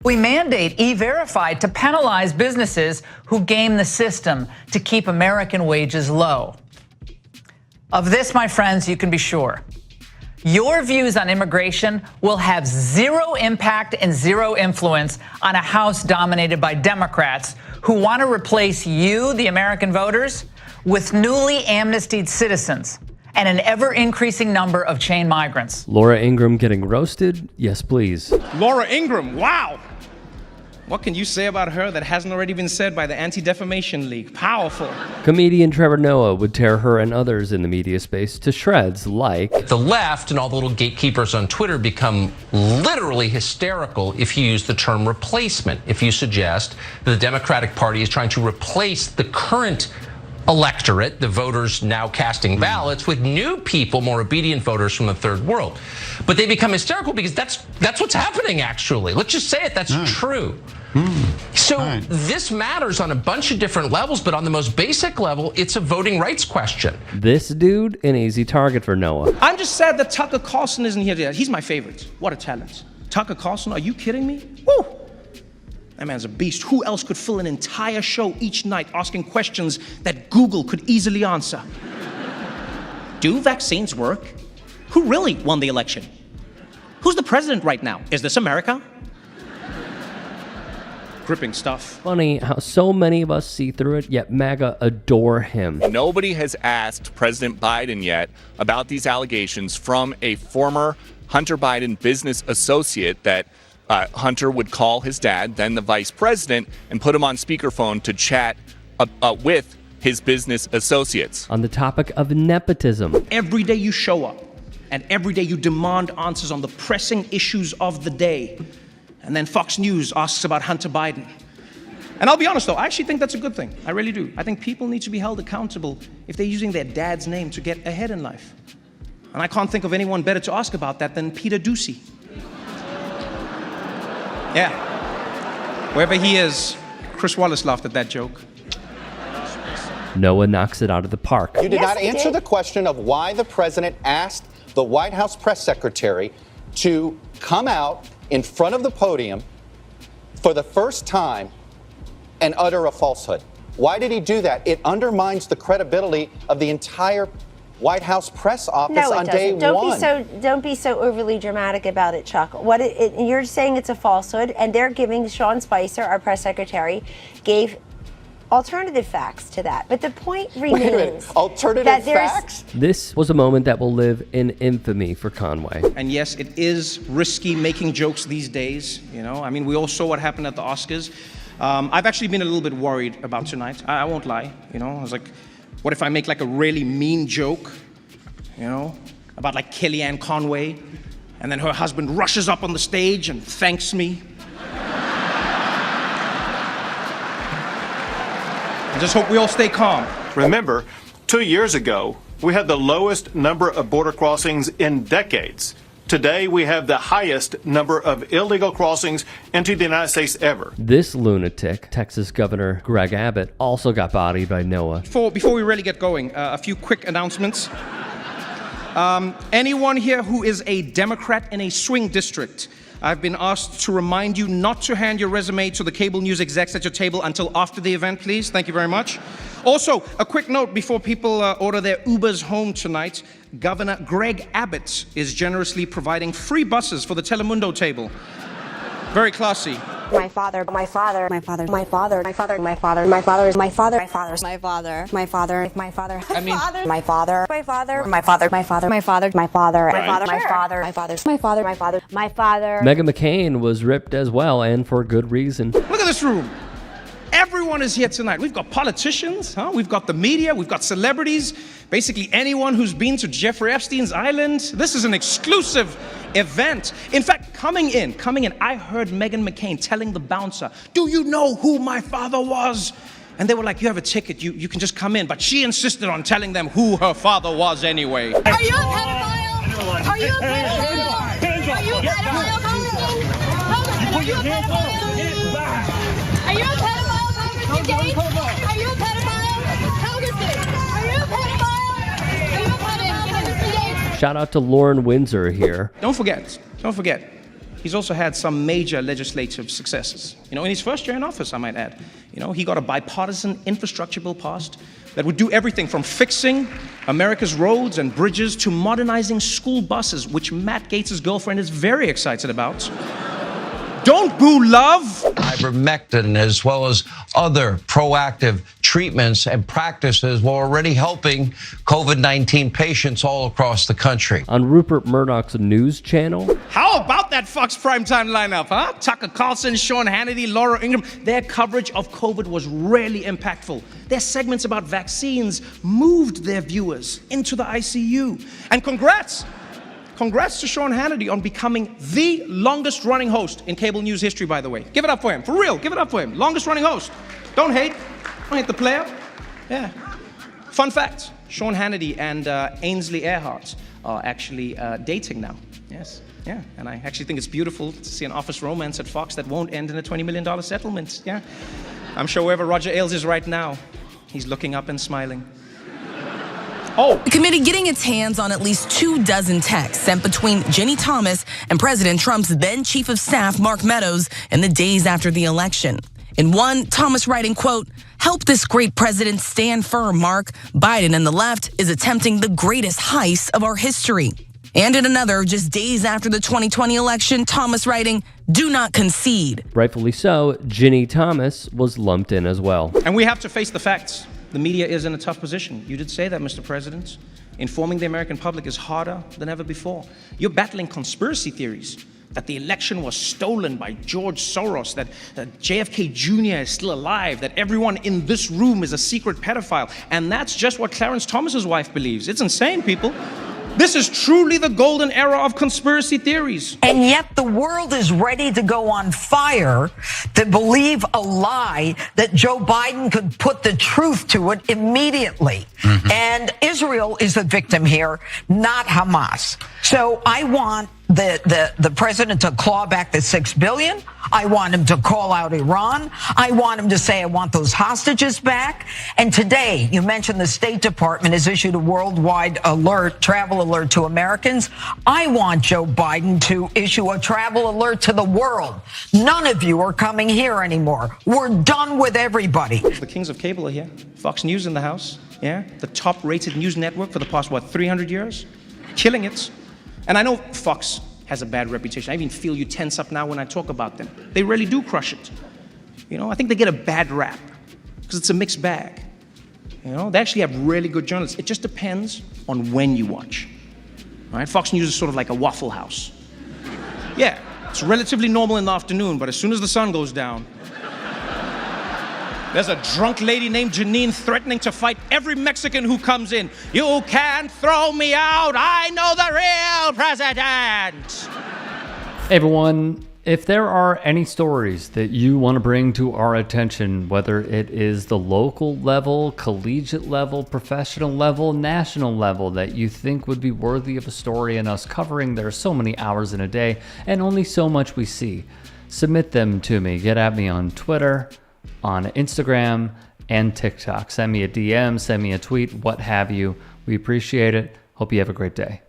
We mandate E-Verify to penalize businesses who game the system to keep American wages low. Of this, my friends, you can be sure. Your views on immigration will have zero impact and zero influence on a House dominated by Democrats who want to replace you, the American voters, with newly amnestied citizens and an ever-increasing number of chain migrants. Laura Ingraham getting roasted? Yes, please. Laura Ingraham, wow! What can you say about her that hasn't already been said by the Anti-Defamation League? Powerful. Comedian Trevor Noah would tear her and others in the media space to shreds like... The left and all the little gatekeepers on Twitter become literally hysterical if you use the term replacement. If you suggest that the Democratic Party is trying to replace the current electorate, the voters now casting ballots, with new people, more obedient voters from the third world. But they become hysterical because that's what's happening, actually. Let's just say it, that's true. So this matters on a bunch of different levels, but on the most basic level, it's a voting rights question. This dude, an easy target for Noah. I'm just sad that Tucker Carlson isn't here today. He's my favorite. What a talent. Tucker Carlson, are you kidding me? Woo! That man's a beast. Who else could fill an entire show each night asking questions that Google could easily answer? Do vaccines work? Who really won the election? Who's the president right now? Is this America? Gripping stuff. Funny how so many of us see through it, yet MAGA adore him. Nobody has asked President Biden yet about these allegations from a former Hunter Biden business associate that Hunter would call his dad, then the vice president, and put him on speakerphone to chat with his business associates. On the topic of nepotism. Every day you show up, and every day you demand answers on the pressing issues of the day. And then Fox News asks about Hunter Biden. And I'll be honest though, I actually think that's a good thing. I really do. I think people need to be held accountable if they're using their dad's name to get ahead in life. And I can't think of anyone better to ask about that than Peter Doocy. Yeah. Wherever he is, Chris Wallace laughed at that joke. Noah knocks it out of the park. You did not answer the question of why the president asked the White House press secretary to come out in front of the podium for the first time and utter a falsehood. Why did he do that? It undermines the credibility of the entire White House press office on day one. Don't be so overly dramatic about it, Chuck. You're saying it's a falsehood, and they're giving Sean Spicer, our press secretary, gave alternative facts to that. But the point remains. Wait a minute. Alternative facts? This was a moment that will live in infamy for Conway. And yes, it is risky making jokes these days. You know, I mean, we all saw what happened at the Oscars. I've actually been a little bit worried about tonight. I won't lie. You know, I was like, what if I make like a really mean joke, you know, about like Kellyanne Conway, and then her husband rushes up on the stage and thanks me? I just hope we all stay calm. Remember, 2 years ago, we had the lowest number of border crossings in decades. Today, we have the highest number of illegal crossings into the United States ever. This lunatic, Texas Governor Greg Abbott, also got bodied by Noah. Before we really get going, a few quick announcements. Anyone here who is a Democrat in a swing district, I've been asked to remind you not to hand your resume to the cable news execs at your table until after the event, please. Thank you very much. Also, a quick note before people order their Ubers home tonight. Governor Greg Abbott is generously providing free buses for the Telemundo table. Very classy. My father, my father, my father, my father, my father, my father, my father, my father, my father, my father, my father, my father. I mean, my father, my father, my father, my father, my father, my father, my father, my father, my father, my father, my father, my father. Meghan McCain was ripped as well, and for good reason. Look at this room. Everyone is here tonight. We've got politicians, We've got the media, we've got celebrities, basically anyone who's been to Jeffrey Epstein's island. This is an exclusive event. In fact, coming in, I heard Meghan McCain telling the bouncer, "Do you know who my father was?" And they were like, "You have a ticket, you can just come in." But she insisted on telling them who her father was anyway. Are you a pedophile? Are you a pedophile? Are you a pedophile? Are you a pedophile? Are you a pedophile? Are you a pedophile? Congressman, are you a pedophile? Are you a pedophile? Shout out to Lauren Windsor here. Don't forget, he's also had some major legislative successes. In his first year in office, I might add. He got a bipartisan infrastructure bill passed that would do everything from fixing America's roads and bridges to modernizing school buses, which Matt Gaetz' girlfriend is very excited about. Don't boo love. Ivermectin, as well as other proactive treatments and practices, were already helping COVID-19 patients all across the country. On Rupert Murdoch's news channel. How about that Fox primetime lineup, huh? Tucker Carlson, Sean Hannity, Laura Ingraham. Their coverage of COVID was really impactful. Their segments about vaccines moved their viewers into the ICU. And congrats to Sean Hannity on becoming the longest running host in cable news history, by the way. Give it up for him. For real, give it up for him. Longest running host. Don't hate the player. Yeah. Fun fact, Sean Hannity and Ainsley Earhart are actually dating now. Yes, yeah. And I actually think it's beautiful to see an office romance at Fox that won't end in a $20 million settlement. Yeah. I'm sure wherever Roger Ailes is right now, he's looking up and smiling. The committee getting its hands on at least 24 texts sent between Ginny Thomas and President Trump's then chief of staff, Mark Meadows, in the days after the election. In one, Thomas writing, quote, "Help this great president stand firm, Mark. Biden and the left is attempting the greatest heist of our history." And in another, just days after the 2020 election, Thomas writing, "Do not concede." Rightfully so, Ginny Thomas was lumped in as well. And we have to face the facts. The media is in a tough position. You did say that, Mr. President. Informing the American public is harder than ever before. You're battling conspiracy theories that the election was stolen by George Soros, that JFK Jr. is still alive, that everyone in this room is a secret pedophile. And that's just what Clarence Thomas's wife believes. It's insane, people. This is truly the golden era of conspiracy theories. And yet the world is ready to go on fire to believe a lie that Joe Biden could put the truth to it immediately. And Israel is the victim here, not Hamas. So I want the president to claw back the $6 billion. I want him to call out Iran. I want him to say, I want those hostages back. And today, you mentioned the State Department has issued a worldwide alert, travel alert to Americans. I want Joe Biden to issue a travel alert to the world. None of you are coming here anymore. We're done with everybody. The kings of cable are here. Fox News in the house. Yeah, the top rated news network for the past, 300 years? Killing it. And I know Fox has a bad reputation. I even feel you tense up now when I talk about them. They really do crush it. I think they get a bad rap because it's a mixed bag. They actually have really good journalists. It just depends on when you watch. All right? Fox News is sort of like a Waffle House. Yeah, it's relatively normal in the afternoon, but as soon as the sun goes down, there's a drunk lady named Janine threatening to fight every Mexican who comes in. You can't throw me out. I know the real president. Hey everyone, if there are any stories that you want to bring to our attention, whether it is the local level, collegiate level, professional level, national level, that you think would be worthy of a story and us covering, there are so many hours in a day and only so much we see. Submit them to me. Get at me on Twitter, on Instagram, and TikTok. Send me a DM, send me a tweet, what have you. We appreciate it. Hope you have a great day.